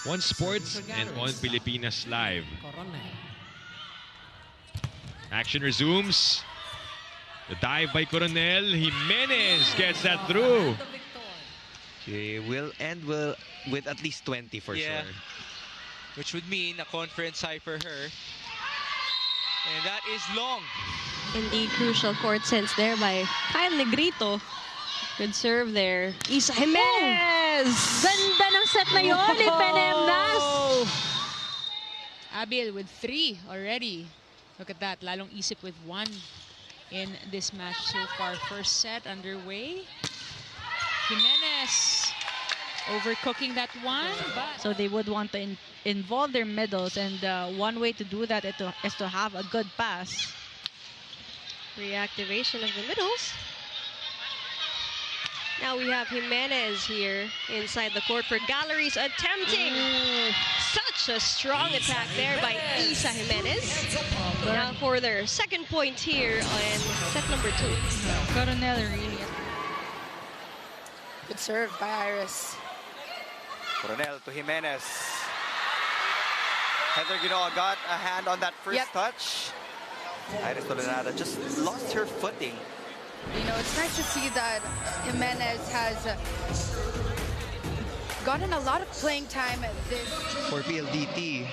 One Sports and on Pilipinas Live. Action resumes. The dive by Coronel. Jimenez gets that through. She will end with at least 20 for sure. Which would mean a conference high for her. And that is long. Indeed, crucial court sense there by Kyle Negrito. Good serve there. Ysa Jimenez! Ganda ng set na yun ni Penemnas. Abil with 3 already. Look at that. Lalong isip with 1 in this match so far. First set underway. Jimenez overcooking that one. But So they would want to involve their middles, and one way to do that is to have a good pass. Reactivation of the middles. Now we have Jimenez here inside the court for Galeries, attempting such a strong attack there by Ysa Jimenez. Now for their second point here on set number 2. Coronel really. Good serve by Iris. Coronel to Jimenez. Heather Ginoa got a hand on that first touch. Iris Tolenada just lost her footing. You know, it's nice to see that Jimenez has gotten a lot of playing time this For PLDT.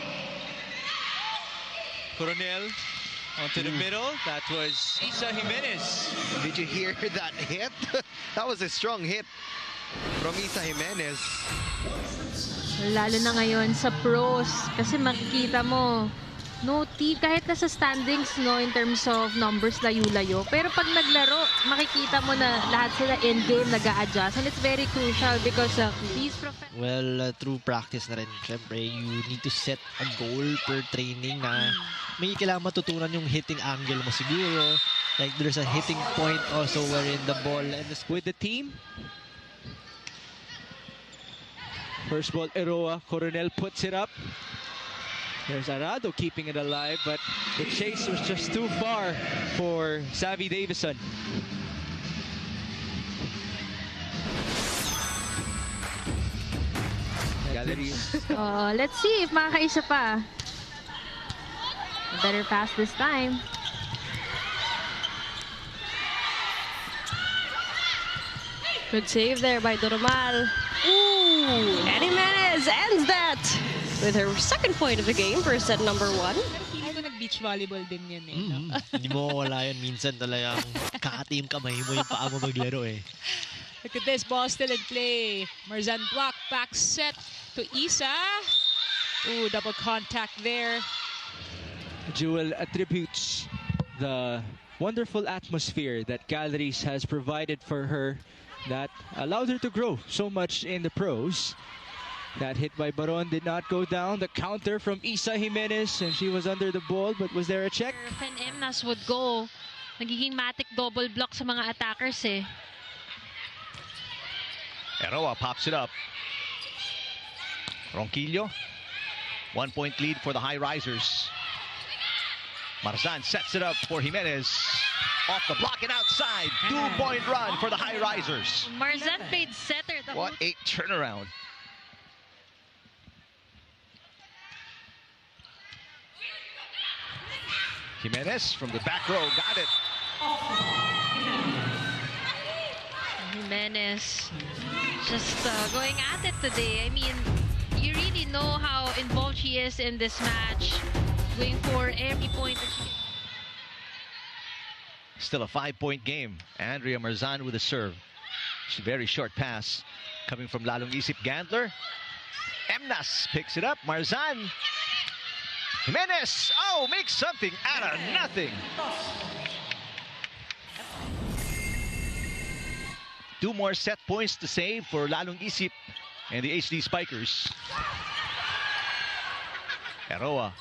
Coronel onto the middle. That was Ysa Jimenez. Did you hear that hit? That was a strong hit from Ysa Jimenez. Lalo na ngayon sa pros, kasi makikita mo, no T, kahit nasa standings, no, in terms of numbers, layo-layo. Pero pag naglaro, makikita mo na lahat sila in-game nag-a-adjust. And it's very crucial because these well, through practice na rin, syempre, you need to set a goal per training na may kailangan matutunan yung hitting angle mo siguro. Like, there's a hitting point also wherein the ball and the with the team. First ball, Eroa. Coronel puts it up. There's Arado keeping it alive, but the chase was just too far for Savvy Davison. Galeries. let's see if makakaisa pa. Better pass this time. Good save there by Doromal. Ooh! And Jimenez ends that with her second point of the game for set number 1. hindi ko nag-beach volleyball din yun eh. No? Hindi mo wala yun. Minsan talagang kakati yung kamay mo yung paa mo maglaro eh. Look at this, ball still in play. Marzan block, back set to Ysa. Ooh, double contact there. Jewel attributes the wonderful atmosphere that Galeries has provided for her that allowed her to grow so much in the pros. That hit by Baron did not go down. The counter from Ysa Jimenez, and she was under the ball, but was there a check? Penemnas would go. Nagiging matic double block sa mga attackers eh. Eroa pops it up. Ronquillo. 1 point lead for the Highrisers. Marzan sets it up for Jimenez. Off the block and outside. 2-point run for the Highrisers. Marzan played setter. What a turnaround. Jimenez from the back row got it. Jimenez just going at it today. I mean, you really know how involved she is in this match. Going for every point that she... Still a 5-point game. Andrea Marzan with a serve. It's a very short pass coming from Lalong Isip Gandler. Emnas picks it up. Marzan. Jimenez. Oh, makes something out of nothing. 2 more set points to save for Lalong Isip and the HD Spikers. Eroa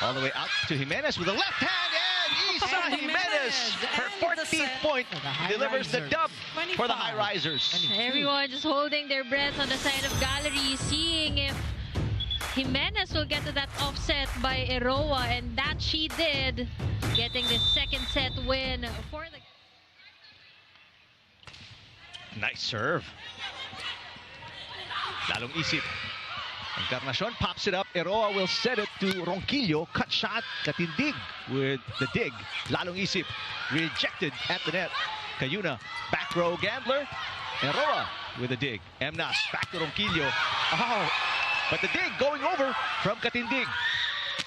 all the way out to Jimenez with a left hand, and Ysa Jimenez, her 14th point, delivers the dub for the Highrisers. Everyone just holding their breath on the side of Gallery, seeing if Jimenez will get to that offset by Eroa, and that she did, getting the second set win for the... Nice serve. Lalong Isip. Encarnacion pops it up. Eroa will set it to Ronquillo. Cut shot. Katindig with the dig. Lalong isip. Rejected at the net. Cayuna. Back row gambler. Eroa with a dig. Emnas back to Ronquillo. Oh, but the dig going over from Katindig.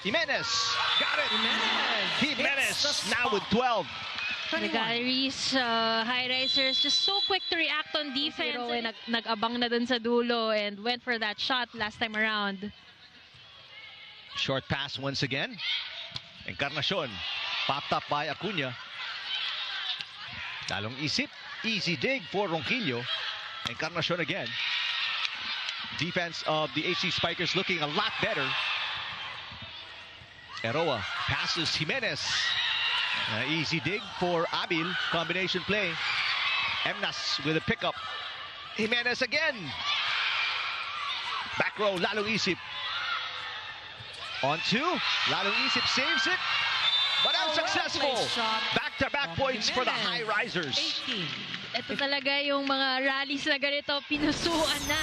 Jimenez got it. Jimenez now with 12. The Galeries Highrisers just so quick to react on defense. Nag-abang na dun sa dulo and went for that shot last time around. Short pass once again. Encarnacion popped up by Acuña. Lalong isip. Easy dig for Ronquillo. Encarnacion again. Defense of the HC Spikers looking a lot better. Eroa passes Jimenez. Easy dig for Abil. Combination play. Emnas with a pickup. Jimenez again. Back row, Lalong isip. On two. Lalong isip saves it. But unsuccessful. Back-to-back points for the Highrisers. Ito talaga yung mga rallies na ganito, pinusuan na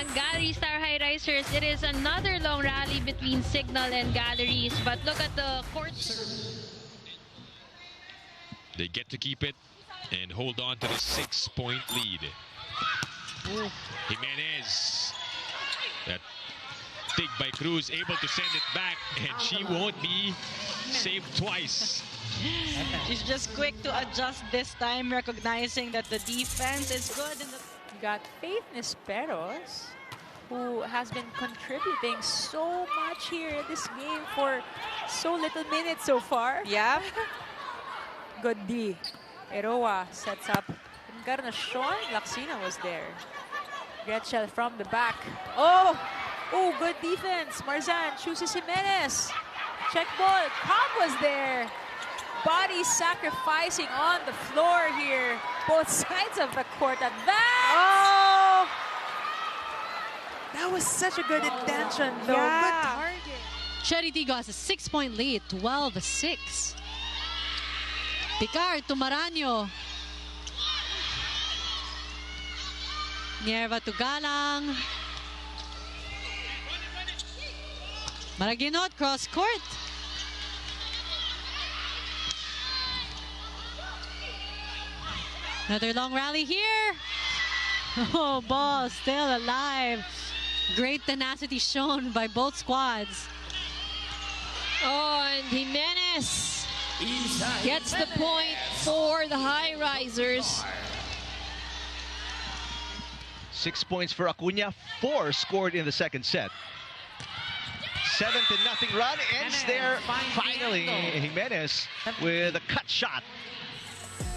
ng Galeries Tower Highrisers. It is another long rally between Signal and Galeries, but look at the court. They get to keep it and hold on to the 6-point lead. Jimenez. That dig by Cruz, able to send it back, and she won't be saved twice. She's just quick to adjust this time, recognizing that the defense is good. You got Faith Nisperos, who has been contributing so much here in this game for so little minutes so far. Yeah. Good D. Eroa sets up. Encarnacion, Laxina was there. Gretschel from the back. Oh, good defense. Marzan chooses Jimenez. Check ball. Cobb was there. Body sacrificing on the floor here. Both sides of the court. Advance! Oh! That was such a good intention, though. Yeah. Good target. Cheritigo has a 6-point lead, 12-6. Picard to Maranyo. Nierva to Galang. Maraginot cross court. Another long rally here. Oh, ball still alive. Great tenacity shown by both squads. Oh, and Jimenez gets the point for the Highrisers. 6 points for Acuña, 4 scored in the second set. 7-0 run ends there. Finally, Jimenez with a cut shot.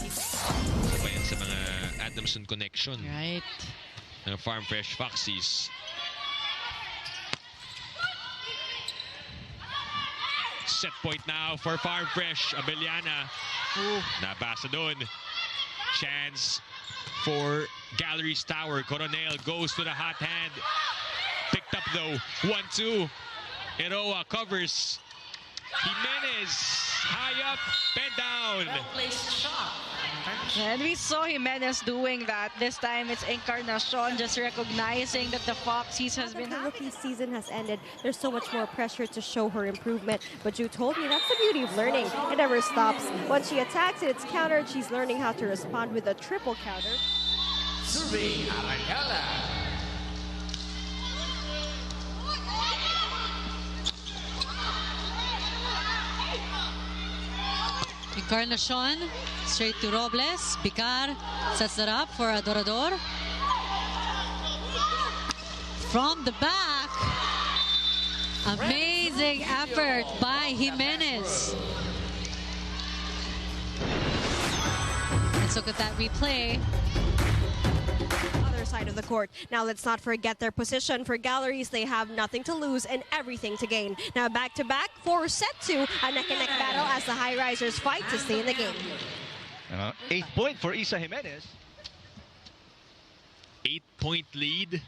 Isa pa yan sa mga Adamson connection. Right. Ng Farm Fresh Foxies. Set point now for Farm Fresh. Abellana. Nabasa doon. Chance for Galeries Tower. Coronel goes to the hot hand. Picked up though. 1-2. Eroa covers. Jimenez high up, bent down. And we saw Jimenez doing that. This time it's Encarnacion just recognizing that the Foxies has been... Her rookie season has ended. There's so much more pressure to show her improvement. But you told me that's the beauty of learning. It never stops. Once she attacks it, it's countered. She's learning how to respond with a triple counter. Encarnacion, straight to Robles. Picar sets it up for Adorador. From the back. Amazing effort by Jimenez. Let's look at that replay. Side of the court. Now let's not forget their position. For Galeries, they have nothing to lose and everything to gain. Now back-to-back for set 2, a neck-and-neck battle as the Highrisers fight to stay in the game. 8th point for Ysa Jimenez. 8-point lead,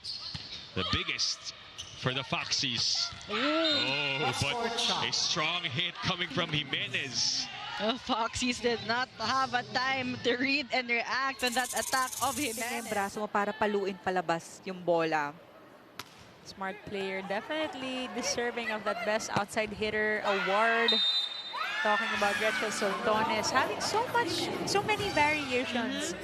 the biggest for the Foxies. Oh, but a strong hit coming from Jimenez. The Foxies did not have a time to read and react on that attack of Jimenez. Yung braso mo para paluin palabas yung bola. Smart player, definitely deserving of that best outside hitter award. Talking about Gretchen Soltones, having so many variations.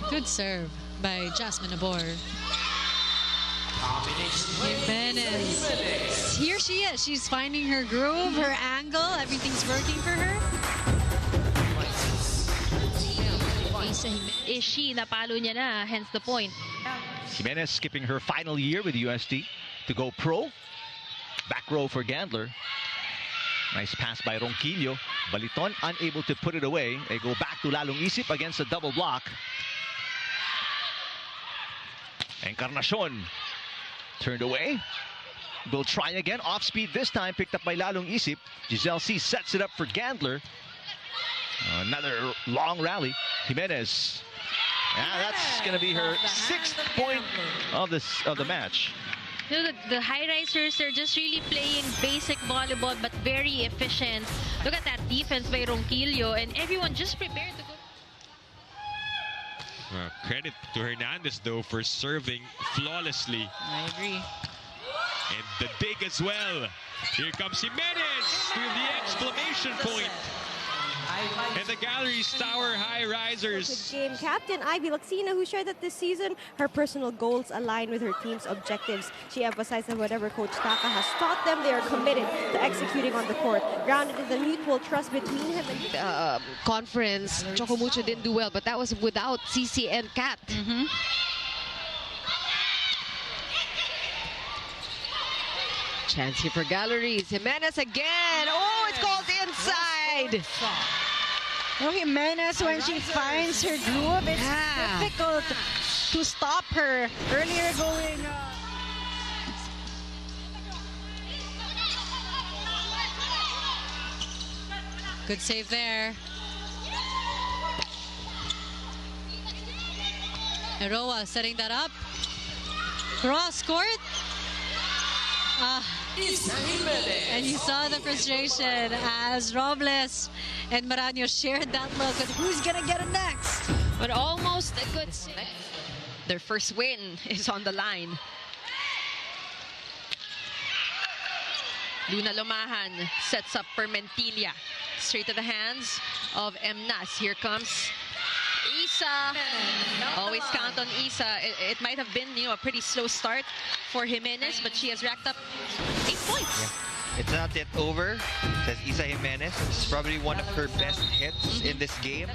Good serve by Jasmine Abor. Jimenez. Here she is. She's finding her groove, her angle. Everything's working for her. Ishi, napalo niya na, hence the point. Jimenez skipping her final year with UST to go pro. Back row for Gandler. Nice pass by Ronquillo. Baliton unable to put it away. They go back to Lalong Isip against the double block. Encarnacion turned away. Will try again. Off speed this time. Picked up by Lalong Isip. Giselle C sets it up for Gandler. Another long rally. Jimenez. That's going to be her 6th point of the match. You know, the high-risers are just really playing basic volleyball but very efficient. Look at that defense by Ronquillo, and everyone just prepared to go. Credit to Hernandez, though, for serving flawlessly. I agree. And the dig as well. Here comes Jimenez to the exclamation point. And the Galeries Tower Highrisers. Game captain Ivy Laxina, who shared that this season her personal goals align with her team's objectives. She emphasized that whatever Coach Taka has taught them, they are committed to executing on the court, grounded in the mutual trust between him and conference. Chocomucho didn't do well, but that was without CC and Kat. Chance here for Galeries. Jimenez again. Oh, it's called inside. Oh, Jimenez, when she finds her groove, it's difficult to stop her. Earlier going... Good save there. Eroa setting that up. Cross court. And you saw the frustration as Robles and Maranhão shared that look at who's gonna get it next. But almost a good save. Their first win is on the line. Luna Lomahan sets up for Mentilla. Straight to the hands of Mnas. Here comes Ysa. Always count on Ysa. It might have been, a pretty slow start for Jimenez, but she has racked up 8 points. Yeah. It's not yet over, says Ysa Jimenez. It's probably one of her best hits in this game.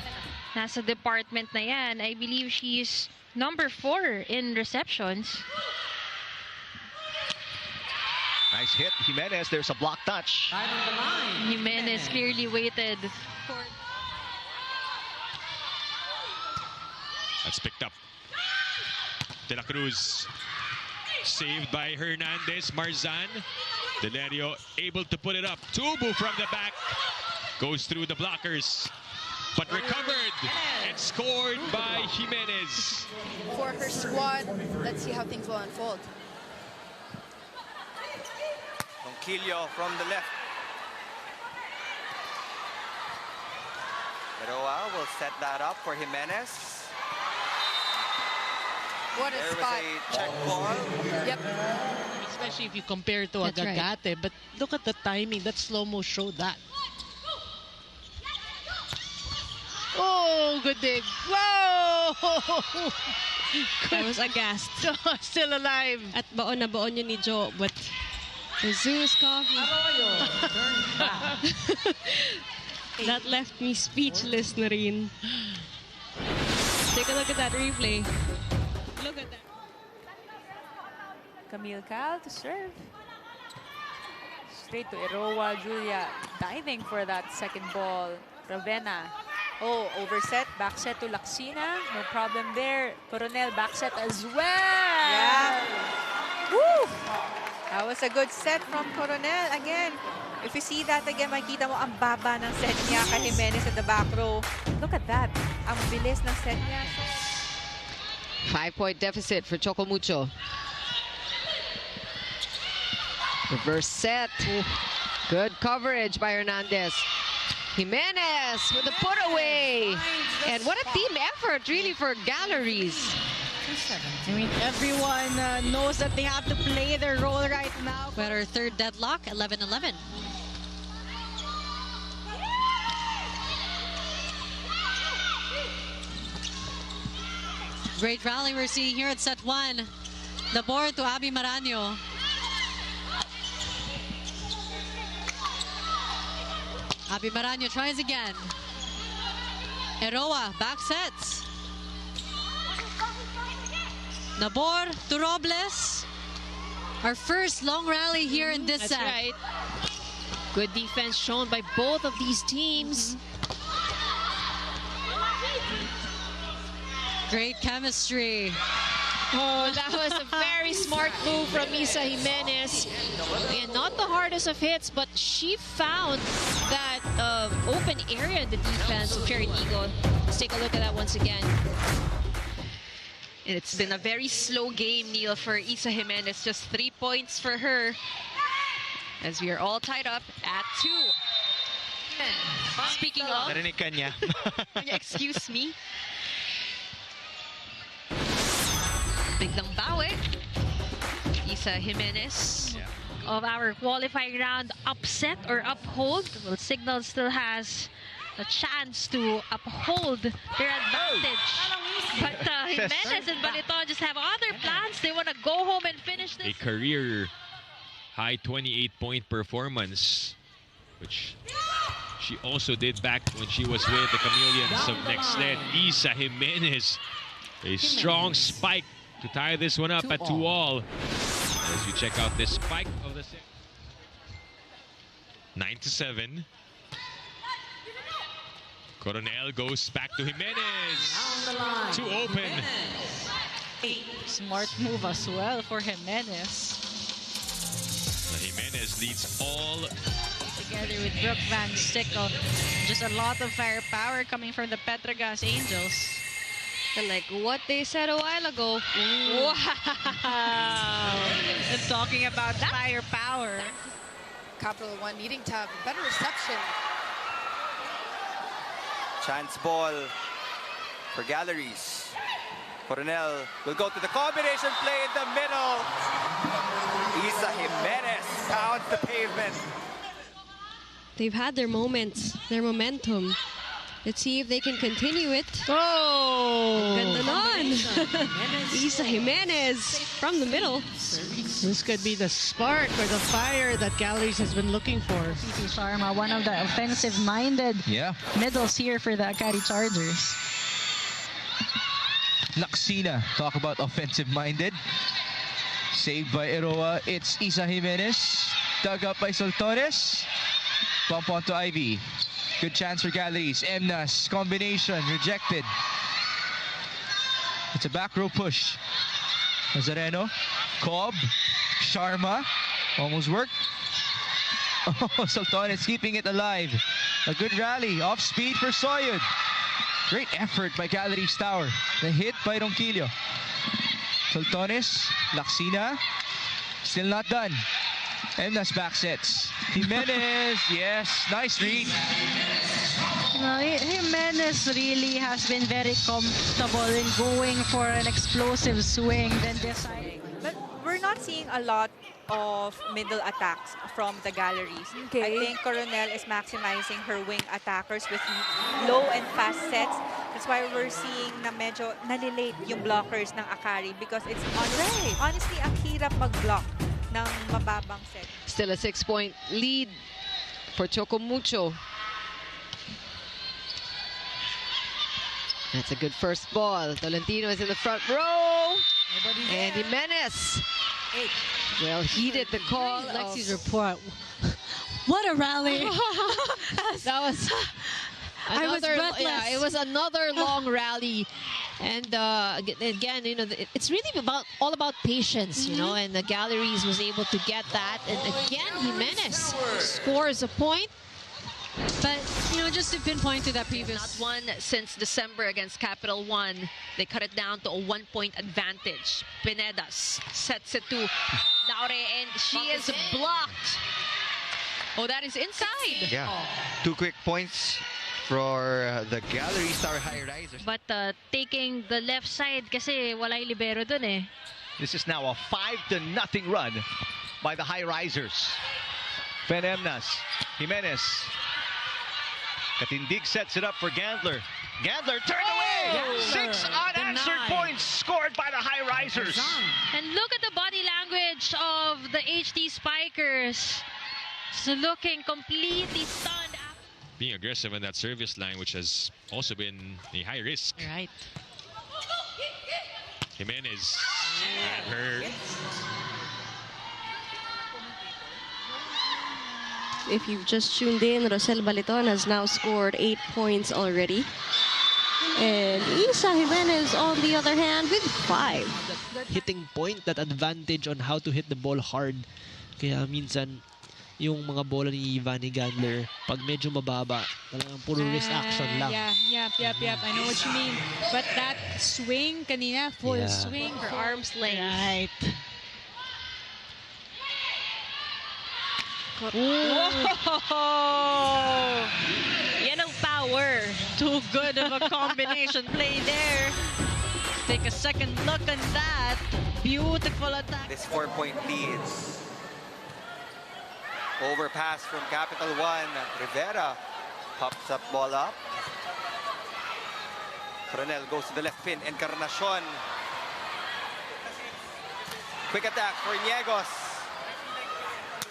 Nasa department na yan. I believe she is number 4 in receptions. Nice hit, Jimenez. There's a block touch. Jimenez clearly waited. That's picked up. De La Cruz saved by Hernandez. Marzan. Delerio able to put it up. Tubu from the back. Goes through the blockers. But recovered and scored by Jimenez. For her squad, let's see how things will unfold. Ronquillo from the left. Eroa will set that up for Jimenez. What a there spot. Was a check ball. Yep. Especially if you compare it to That's Agagate. right. But look at the timing. That slow-mo showed that. Oh, good dig. Whoa! I was aghast. Still alive. At baon na baon yun ni Jo, but Jesus coffee. That left me speechless na rin. Take a look at that replay. Look at that. Camille Cal to serve. Straight to Eroa. Julia diving for that second ball. Ravenna. Oh, overset. Back set to Laxina. No problem there. Coronel back set as well. Yeah. Woo! That was a good set from Coronel. Again, if you see that again, makikita mo ang baba ng set niya kay Jimenez at the back row. Look at that. Ang bilis ng set niya. 5-point deficit for Chocomucho. Reverse set. Good coverage by Hernandez. Jimenez with the put away. And what a team effort really for Galeries. I mean, everyone knows that they have to play their role right now. We had our third deadlock, 11-11. Great rally we're seeing here at set 1. The board to Abby Maraño. Abby Maraño tries again. Eroa, back sets. Nabor to Robles. Our first long rally here in this set. That's right. Good defense shown by both of these teams. Great chemistry. Oh, that was a very smart move from Ysa Jimenez. And not the hardest of hits, but she found that open area in the defense of Cherry Eagle. Let's take a look at that once again. And it's been a very slow game, Neil, for Ysa Jimenez. Just 3 points for her, as we are all tied up at 2. Speaking of, Narinig ka niya. excuse me. Biglang bawi. Ysa Jimenez. Of our qualifying round upset or uphold. Well, Signal still has a chance to uphold their advantage. But Jimenez and Baliton just have other plans. They want to go home and finish this. A career high 28-point performance, which she also did back when she was with the Chameleons of Nextlet. Ysa Jimenez, a strong spike to tie this one up at 2-all. As you check out this spike of the set. 9-7. Coronel goes back to Jimenez. Too open. Smart move as well for Jimenez. Jimenez leads all. Together with Brooke Van Sickle. Just a lot of firepower coming from the Petrogas Angels. And like what they said a while ago. Wow! And talking about firepower. Capital One needing to have better reception. Chance ball for Galleries. Coronel will go to the combination play in the middle. Ysa Jimenez pounds the pavement. They've had their moments, their momentum. Let's see if they can continue it. Oh! Ganda nun. Ysa Jimenez from the middle. This could be the spark or the fire that Galeries has been looking for. PT Sharma, one of the offensive-minded middles here for the Akari Chargers. Laksina, talk about offensive-minded. Saved by Eroa. It's Ysa Jimenez. Dug up by Soltones. Bump onto Ivy. Good chance for Galeries. Emnas, combination, rejected. It's a back row push. Nazareno, Cobb, Sharma, almost worked. Oh, Soltones keeping it alive. A good rally, off speed for Soyud. Great effort by Galeries Tower. The hit by Ronquillo. Soltones, Laksina, still not done. Emnas back sets. Jimenez, yes, nice read. No, Jimenez really has been very comfortable in going for an explosive swing, then deciding. But we're not seeing a lot of middle attacks from the Galleries. I think Coronel is maximizing her wing attackers with low and fast sets. That's why we're seeing na medyo nalilate yung blockers ng Akari because it's honestly ang hirap mag-block ng mababang set. Still a 6-point lead for Chocomucho. That's a good first ball. Tolentino is in the front row. And Jimenez. Well, he did the call. Lexi's report. What a rally. That was I was breathless. Yeah, it was another long rally. And again, you know, it's really all about patience, you know, and the Galleries was able to get that. And again, Jimenez scores a point. But, you know, just to pinpoint to that previous... Not won since December against Capital One. They cut it down to a 1-point advantage. Pinedas sets it to Laure, and she is blocked. Oh, that is inside. Yeah, 2 quick points for the Galeries Tower Highrisers. But taking the left side kasi wala yung libero dun eh. This is now a 5-0 run by the Highrisers. Fenemnas, Jimenez. Katindig sets it up for Gandler. Gandler turned away! 6 unanswered points scored by the Highrisers. And look at the body language of the HD Spikers. So looking completely stunned. Being aggressive in that service line, which has also been a high risk. Right. Jimenez and her. If you've just tuned in, Rosel Baliton has now scored 8 points already. And Ysa Jimenez, on the other hand, with 5. That hitting point, that advantage on how to hit the ball hard. Kaya minsan, yung mga bola ni Ivani Gandler, pag medyo mababa, talagang puro wrist action lang. Yep. I know what you mean. But that swing kanina, full swing for arm's length. Right. Whoa! Yan ang power. Too good of a combination play there. Take a second look at that. Beautiful attack. This 4-point lead. Overpass from Capital One. Rivera pops up ball up. Coronel goes to the left pin. Encarnacion. Quick attack for Niegos.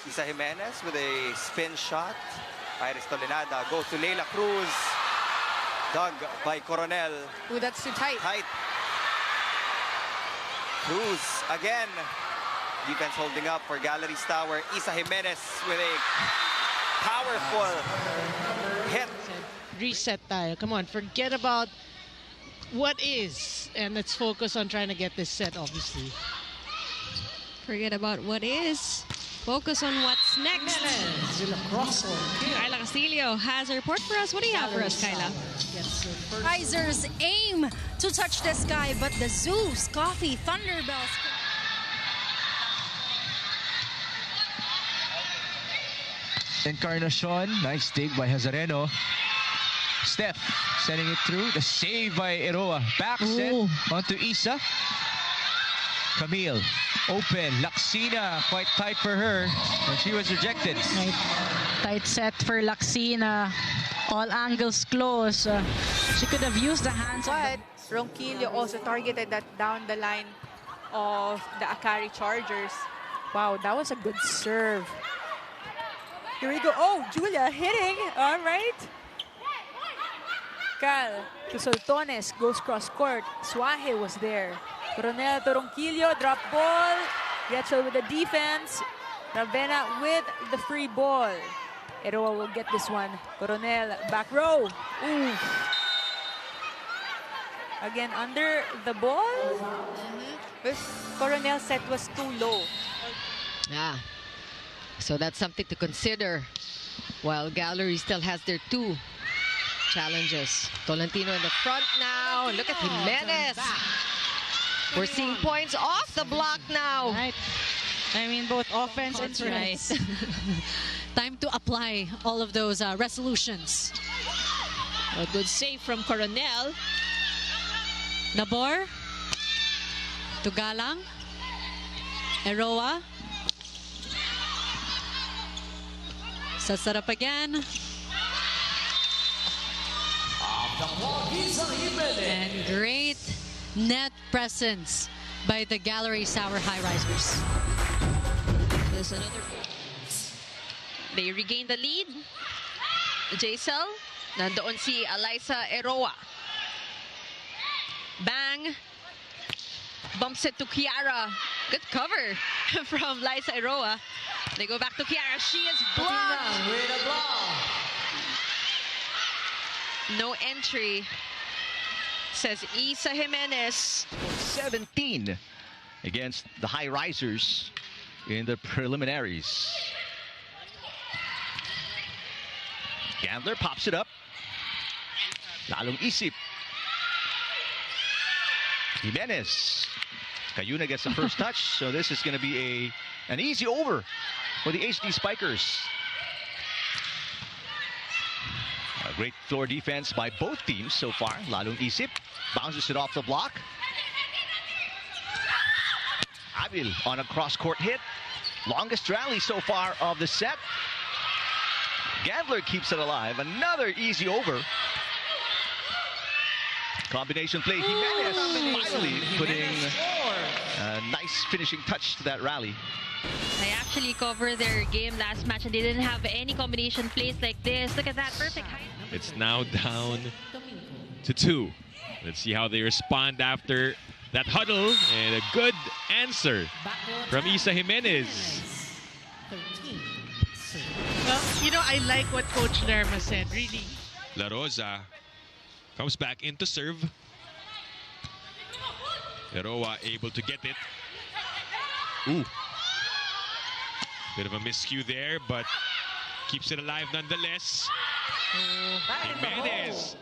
Ysa Jimenez with a spin shot. Iris Tolenada goes to Leila Cruz. Dug by Coronel. Ooh, that's too tight. Cruz again. Defense holding up for Galeries Tower. Ysa Jimenez with a powerful hit. Reset tayo. Come on, forget about what is. And let's focus on trying to get this set, obviously. Forget about what is. Focus on what's next. Kyla Castillo has a report for us. What do you have for us, Kyla? Highrisers aim to touch the sky, but the Zeus Coffee Thunderbells. Encarnacion, nice dig by Hazareno. Steph sending it through. The save by Eroa. Back set onto Ysa. Camille, open. Laxina, quite tight for her, and she was rejected. Tight set for Laxina. All angles close. She could have used the hands. But Ronquillo also targeted that down the line of the Akari Chargers. Wow, that was a good serve. Here we go. Oh, Julia hitting. All right. Cal to Soltones, goes cross court. Suaje was there. Coronel to Ronquillo, drop ball. Rachel with the defense. Ravena with the free ball. Eroa will get this one. Coronel, back row. Ooh. Again, under the ball. Coronel's set was too low. Yeah. So that's something to consider. While Gallery still has their 2 challenges. Tolentino in the front now. Look at Jimenez. We're seeing points off the block now. Right. I mean, both offense and defense. Right. Time to apply all of those resolutions. A good save from Coronel. Nabor. To Galang. Eroa. Sets it up again. And great net presence by the Galeries Tower Highrisers. There's another. They regain the lead. J-Cell. Nandoon si Ysa Eroa. Bang. Bumps it to Kiara. Good cover from Ysa Eroa. They go back to Kiara. She is blocked. No entry, says Ysa Jimenez. 17 against the Highrisers in the preliminaries. Gandler pops it up. Lalong isip. Jimenez. Cayuna gets the first touch, so this is going to be an easy over for the HD Spikers. A Great floor defense by both teams so far. Lalong Isip bounces it off the block. Abil on a cross-court hit. Longest rally so far of the set. Gandler keeps it alive. Another easy over. Combination play. Jimenez finally putting a nice finishing touch to that rally. I actually covered their game last match and they didn't have any combination plays like this. Look at that perfect height. It's now down to 2. Let's see how they respond after that huddle, and a good answer from Ysa Jimenez. Well, you know, I like what Coach Lerma said, really. La Rosa comes back into serve. Eroa able to get it. Ooh. Bit of a miscue there, but keeps it alive nonetheless. Jimenez